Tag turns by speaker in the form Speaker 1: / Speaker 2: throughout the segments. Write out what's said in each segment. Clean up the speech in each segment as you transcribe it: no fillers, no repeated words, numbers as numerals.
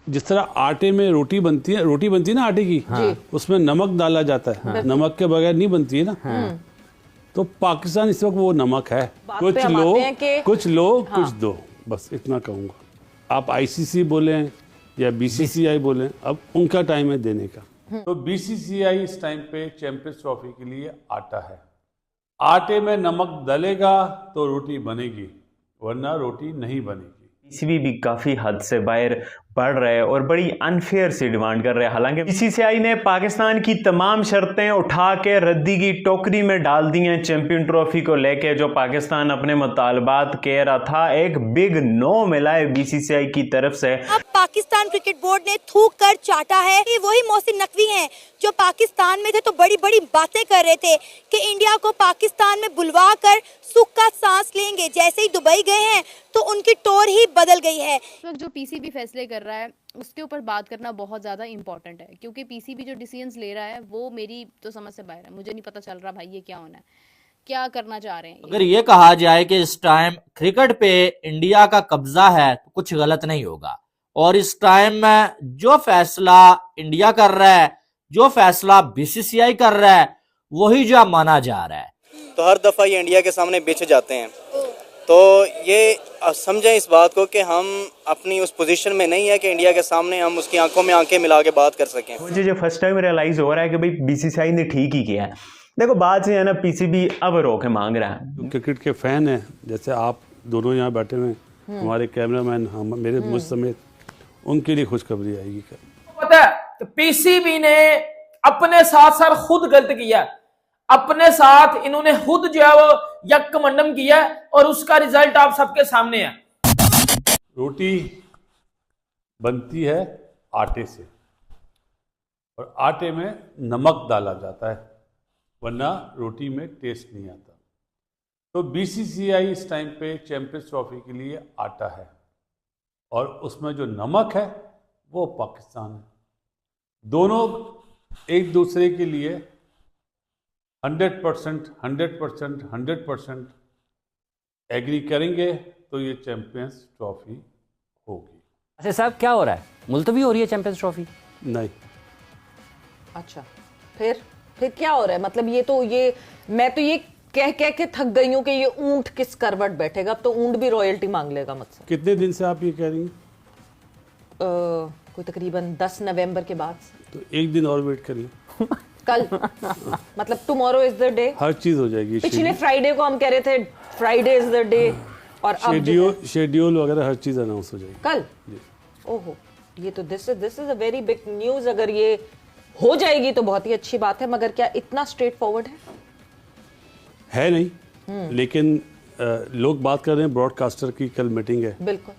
Speaker 1: जिस तरह आटे में रोटी बनती है ना आटे की, उसमें नमक डाला जाता है, नमक के बगैर नहीं बनती है ना। तो पाकिस्तान इस वक्त वो नमक है, कुछ लो कुछ दो, बस इतना कहूंगा। आप आईसीसी बोलें या बीसीसीआई बोलें, अब उनका टाइम है देने का। तो बीसीसीआई इस टाइम पे चैंपियंस ट्रॉफी के लिए आटा है। आटे में नमक डलेगा तो रोटी बनेगी, वरना रोटी नहीं बनेगी।
Speaker 2: पीसीबी भी काफी हद से बाहर बढ़ रहा है और बड़ी अनफेयर सी डिमांड कर रहे हैं। हालांकि बीसीसीआई ने पाकिस्तान की तमाम शर्तें उठा के रद्दी की टोकरी में डाल दी हैं। चैंपियन ट्रॉफी को लेके जो पाकिस्तान अपने मुतालबात कह रहा था, एक बिग नो मिला है बीसीसीआई की तरफ से।
Speaker 3: अब पाकिस्तान क्रिकेट बोर्ड ने थूक कर चाटा है। ये वही मोहसिन नकवी हैं जो पाकिस्तान में थे तो बड़ी बड़ी बातें कर रहे थे कि इंडिया को पाकिस्तान में बुलवा कर सुख का सांस लेंगे। जैसे ही दुबई गए हैं तो उनकी टोर ही बदल गई है।
Speaker 4: जो पीसीबी फैसले कर रहा है उसके ऊपर बात करना बहुत ज़्यादा इंपॉर्टेंट है, क्योंकि पीसीबी जो डिसीजंस ले रहा है वो मेरी तो समझ से बाहर है। मुझे नहीं पता चल रहा भाई ये क्या होना है, क्या करना चाह रहे हैं।
Speaker 5: अगर ये कहा जाए कि इस टाइम क्रिकेट पे इंडिया का कब्जा है तो कुछ गलत नहीं होगा, और इस टाइम में जो फैसला इंडिया कर रहा है, जो फैसला बीसीसीआई कर रहा है, वही जो माना जा रहा है।
Speaker 6: तो हर दफा ये इंडिया के सामने बेचे जाते हैं, तो ये समझें इस बात को कि हम अपनी उस पोजीशन में नहीं है कि इंडिया के सामने हम उसकी आंखों में आंखें मिला के बात कर सकें।
Speaker 2: मुझे जो फर्स्ट टाइम रियलाइज हो रहा है कि भाई बीसीसीआई ने ठीक ही किया है। देखो बात से है ना, पीसीबी अब रोके मांग रहा है।
Speaker 1: क्रिकेट के फैन हैं, जैसे आप दोनों यहाँ बैठे हुए, हमारे कैमरामैन, हम मेरे मुझ समेत, उनके लिए खुशखबरी आएगी।
Speaker 7: पता है पीसीबी ने अपने साथ साथ खुद गलत किया, अपने साथ इन्होंने खुद जो है वो यकमंडम किया और उसका रिजल्ट आप सबके सामने है।
Speaker 1: रोटी बनती है आटे से और आटे में नमक डाला जाता है, वरना रोटी में टेस्ट नहीं आता। तो बीसीसीआई इस टाइम पे चैंपियंस ट्रॉफी के लिए आटा है और उसमें जो नमक है वो पाकिस्तान है। दोनों एक दूसरे के लिए 100% एग्री करेंगे तो ये चैंपियंस ट्रॉफी होगी।
Speaker 8: अच्छा साहब, क्या हो रहा है? मुलतवी हो रही है चैंपियंस ट्रॉफी?
Speaker 1: नहीं।
Speaker 9: अच्छा फिर क्या हो रहा है? मतलब मैं तो ये कह के थक गई हूँ कि ये ऊंट किस करवट बैठेगा। अब तो ऊंट भी रॉयल्टी मांग लेगा मुझसे।
Speaker 1: कितने दिन से आप ये कह रही हैं?
Speaker 9: कोई तकरीबन 10 नवंबर के बाद।
Speaker 1: तो एक दिन और वेट करिए।
Speaker 9: कल मतलब टुमारो इज द डे,
Speaker 1: हर चीज हो जाएगी।
Speaker 9: पिछले फ्राइडे को हम कह रहे थे फ्राइडे इज द डे, और अब
Speaker 1: शेड्यूल वगैरह हर चीज अनाउंस हो जाएगी
Speaker 9: कल। ओहो, ये तो this is a very big news. अगर ये हो जाएगी तो बहुत ही अच्छी बात है, मगर क्या इतना स्ट्रेट फॉरवर्ड है
Speaker 1: नहीं। लेकिन लोग बात कर रहे हैं ब्रॉडकास्टर की कल मीटिंग है।
Speaker 9: बिल्कुल,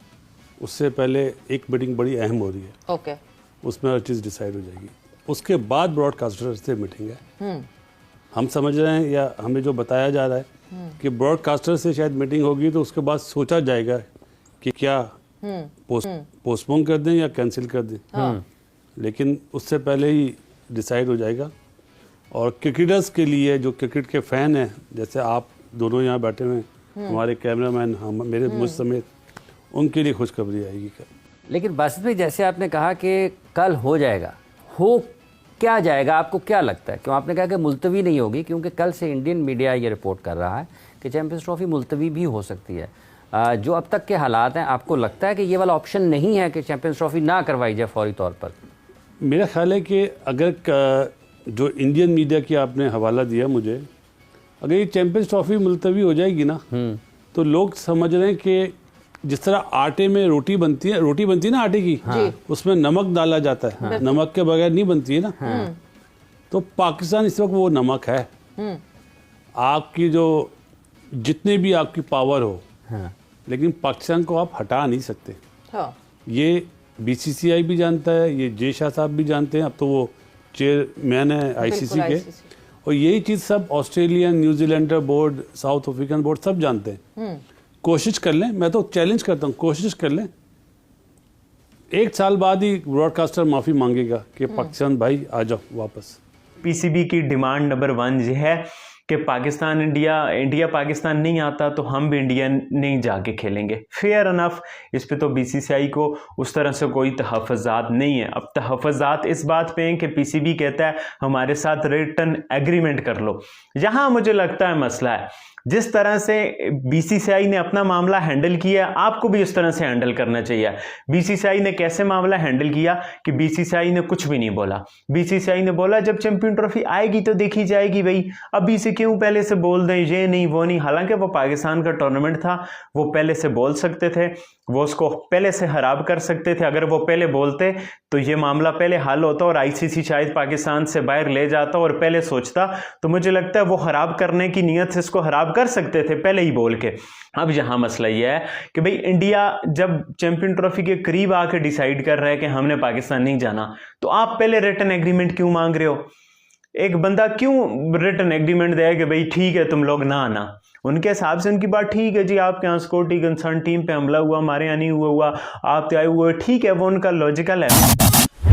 Speaker 1: उससे पहले एक मीटिंग बड़ी अहम हो रही है।
Speaker 9: ओके,
Speaker 1: उसमें हर चीज़ डिसाइड हो जाएगी। उसके बाद ब्रॉडकास्टर से मीटिंग है। हम समझ रहे हैं या हमें जो बताया जा रहा है कि ब्रॉडकास्टर से शायद मीटिंग होगी, तो उसके बाद सोचा जाएगा कि क्या पोस्टपोन कर दें या कैंसिल कर दें। लेकिन उससे पहले ही डिसाइड हो जाएगा। और क्रिकेटर्स के लिए, जो क्रिकेट के फैन हैं, जैसे आप दोनों यहाँ बैठे हुए, हमारे कैमरामैन, हम मेरे मुझ समेत, उनके लिए खुशखबरी आएगी कल।
Speaker 8: लेकिन बासित भाई, जैसे आपने कहा कि कल हो जाएगा, हो क्या जाएगा? आपको क्या लगता है? क्यों आपने कहा कि मुलतवी नहीं होगी? क्योंकि कल से इंडियन मीडिया ये रिपोर्ट कर रहा है कि चैंपियंस ट्रॉफी मुलतवी भी हो सकती है। जो अब तक के हालात हैं, आपको लगता है कि ये वाला ऑप्शन नहीं है कि चैंपियंस ट्रॉफी ना करवाई जाए फौरी तौर पर?
Speaker 1: मेरा ख्याल है कि अगर जो इंडियन मीडिया की आपने हवाला दिया मुझे, अगर ये चैंपियंस ट्रॉफी मुलतवी हो जाएगी ना, तो लोग समझ रहे हैं कि जिस तरह आटे में रोटी बनती है ना आटे की, उसमें नमक डाला जाता है, नमक के बगैर नहीं बनती है ना। तो पाकिस्तान इस वक्त वो नमक है। आपकी जो जितने भी आपकी पावर हो, लेकिन पाकिस्तान को आप हटा नहीं सकते। ये बीसीसीआई भी जानता है, ये जे शाह साहब भी जानते हैं, अब तो वो चेयरमैन है आईसीसी के, और यही चीज़ सब Australian, New Zealander board, south African board सब जानते हैं। कोशिश कर लें, मैं तो चैलेंज करता हूँ, कोशिश कर लें। 1 साल बाद ही ब्रॉडकास्टर माफ़ी मांगेगा कि पाकिस्तान भाई आ जाओ वापस।
Speaker 2: पीसीबी की डिमांड नंबर 1 ये है कि इंडिया पाकिस्तान नहीं आता तो हम भी इंडिया नहीं जाके खेलेंगे। फेयर अनफ, इस पे तो बीसीसीआई को उस तरह से कोई तहफ़्फ़ुज़ात नहीं है। अब तहफ़्फ़ुज़ात इस बात पे हैं कि पीसीबी कहता है हमारे साथ रिटन एग्रीमेंट कर लो। यहाँ मुझे लगता है मसला है, जिस तरह से बीसीसीआई ने अपना मामला हैंडल किया आपको भी उस तरह से हैंडल करना चाहिए। बीसीसीआई ने कैसे मामला हैंडल किया कि बीसीसीआई ने कुछ भी नहीं बोला। बीसीसीआई ने बोला जब चैंपियन ट्रॉफी आएगी तो देखी जाएगी भाई, अभी से क्यों पहले से बोल दें ये नहीं वो नहीं। हालांकि वो पाकिस्तान का टूर्नामेंट था, वो पहले से बोल सकते थे, वो उसको पहले से खराब कर सकते थे। अगर वो पहले बोलते तो ये मामला पहले हल होता और आईसीसी शायद पाकिस्तान से बाहर ले जाता और पहले सोचता। तो मुझे लगता है वो खराब करने की नीयत से इसको खराब कर सकते थे पहले ही बोल के। अब यहाँ मसला ये है कि भाई इंडिया जब चैंपियन ट्रॉफी के करीब आके डिसाइड कर रहा है कि हमने पाकिस्तान नहीं जाना, तो आप पहले रिटन एग्रीमेंट क्यों मांग रहे हो? एक बंदा क्यों रिटन एग्रीमेंट दे कि भाई ठीक है तुम लोग ना आना? उनके हिसाब से उनकी बात ठीक है जी, आपके यहाँ सिक्योरिटी कंसर्न टीम पे हमला हुआ, हमारे यहाँ नहीं हुआ, आप तो आए हुए, ठीक है, वो उनका लॉजिकल है।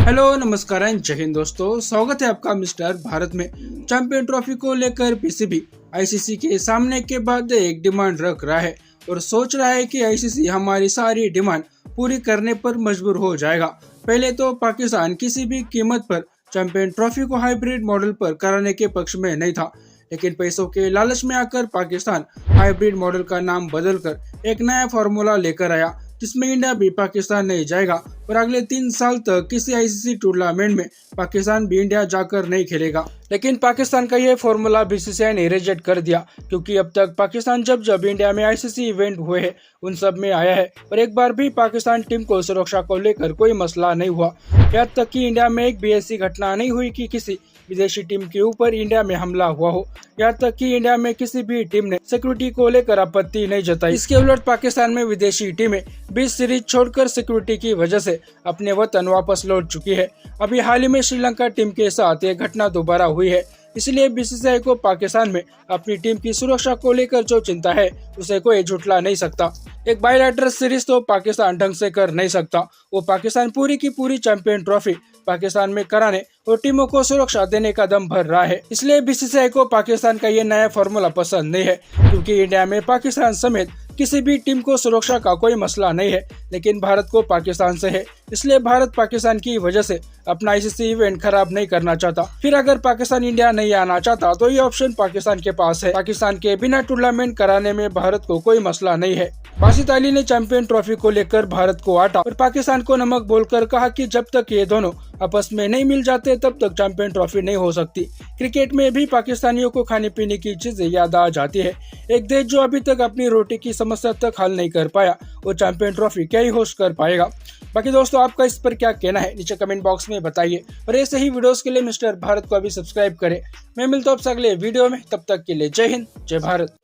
Speaker 10: हेलो नमस्कार एंड जय हिंद दोस्तों, स्वागत है आपका मिस्टर भारत में। चैंपियन ट्रॉफी को लेकर पीसीबी आईसीसी के सामने के बाद एक डिमांड रख रहा है और सोच रहा है कि आईसीसी हमारी सारी डिमांड पूरी करने पर मजबूर हो जाएगा। पहले तो पाकिस्तान किसी भी कीमत पर चैंपियन ट्रॉफी को हाइब्रिड मॉडल पर कराने के पक्ष में नहीं था, लेकिन पैसों के लालच में आकर पाकिस्तान हाइब्रिड मॉडल का नाम बदलकर एक नया फॉर्मूला लेकर आया, जिसमें इंडिया भी पाकिस्तान नहीं जाएगा और अगले 3 साल तक किसी आईसीसी टूर्नामेंट में पाकिस्तान भी इंडिया जाकर नहीं खेलेगा। लेकिन पाकिस्तान का यह फॉर्मूला बीसीसीआई ने रिजेक्ट कर दिया, क्योंकि अब तक पाकिस्तान जब इंडिया में आईसीसी इवेंट हुए हैं उन सब में आया है और एक बार भी पाकिस्तान टीम को सुरक्षा को लेकर कोई मसला नहीं हुआ। यहाँ तक कि इंडिया में एक भी ऐसी घटना नहीं हुई कि किसी विदेशी टीम के ऊपर इंडिया में हमला हुआ हो। यहाँ तक कि इंडिया में किसी भी टीम ने सिक्योरिटी को लेकर आपत्ति नहीं जताई। इसके उलट पाकिस्तान में विदेशी टीमें 20 सीरीज छोड़कर सिक्योरिटी की वजह से अपने वतन वापस लौट चुकी है। अभी हाल ही में श्रीलंका टीम के साथ ये घटना दोबारा हुई है, इसलिए बीसीसीआई को पाकिस्तान में अपनी टीम की सुरक्षा को लेकर जो चिंता है उसे कोई झुठला नहीं सकता। एक बायलैटरल सीरीज तो पाकिस्तान ढंग से कर नहीं सकता, वो पाकिस्तान पूरी की पूरी चैंपियन ट्रॉफी पाकिस्तान में कराने और टीमों को सुरक्षा देने का दम भर रहा है। इसलिए बीसीसीआई को पाकिस्तान का ये नया फॉर्मूला पसंद नहीं है, क्योंकि इंडिया में पाकिस्तान समेत किसी भी टीम को सुरक्षा का कोई मसला नहीं है, लेकिन भारत को पाकिस्तान से है। इसलिए भारत पाकिस्तान की वजह से अपना आईसीसी इवेंट खराब नहीं करना चाहता। फिर अगर पाकिस्तान इंडिया नहीं आना चाहता तो ये ऑप्शन पाकिस्तान के पास है। पाकिस्तान के बिना टूर्नामेंट कराने में भारत को कोई मसला नहीं है। बासित अली ने चैंपियन ट्रॉफी को लेकर भारत को आटा और पाकिस्तान को नमक बोलकर कहा कि जब तक ये दोनों आपस में नहीं मिल जाते तब तक चैंपियन ट्रॉफी नहीं हो सकती। क्रिकेट में भी पाकिस्तानियों को खाने पीने की चीजें याद आ जाती है। एक देश जो अभी तक अपनी रोटी की समस्या तक हल नहीं कर पाया, वो चैंपियन ट्रॉफी क्या ही होस्ट कर पाएगा। बाकी दोस्तों, आपका इस पर क्या कहना है नीचे कमेंट बॉक्स में बताइए और ऐसे ही वीडियोस के लिए मिस्टर भारत को अभी सब्सक्राइब करें। मैं मिलता हूं आपसे अगले वीडियो में, तब तक के लिए जय हिंद जय भारत।